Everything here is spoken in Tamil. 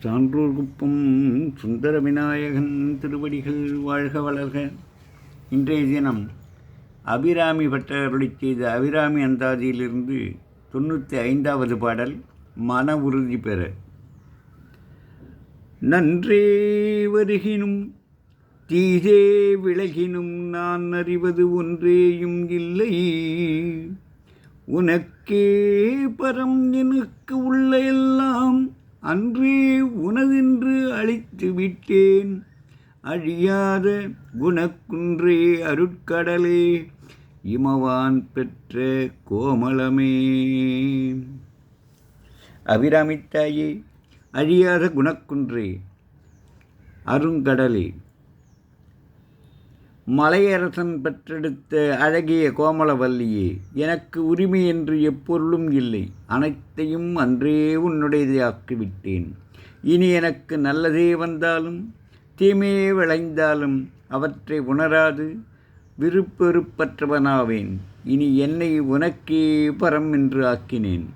சான்றோர்குப்பம் சுந்தர விநாயகன் திருவடிகள் வாழ்க வளர்க. இன்றைய தினம் அபிராமி பட்டர் அருளிச் செய்த அபிராமி அந்தாதியிலிருந்து 95வது பாடல். மன உறுதி பெற. நன்றே வருகினும் தீதே விலகினும் நான் அறிவது ஒன்றேயும் இல்லை. உனக்கே பரம் எனக்கு உள்ள எல்லாம் அன்றே உனதென்று அழித்து விட்டேன். அழியாத குணக்குன்றே அருட்கடலே இமவான் பெற்ற கோமளமே. அபிராமித்தாயே, அழியாத குணக்குன்றே, அருங்கடலே, மலையரசன் பெற்றெடுத்த அழகிய கோமளவல்லியே, எனக்கு உரிமை என்று எப்பொருளும் இல்லை. அனைத்தையும் அன்றே உன்னுடையதாக்கிவிட்டேன். இனி எனக்கு நல்லதே வந்தாலும் தீமையே விளைந்தாலும் அவற்றை உணராது விருப்பெருப்பற்றவனாவேன். இனி என்னை உனக்கே பரம் என்று ஆக்கினேன்.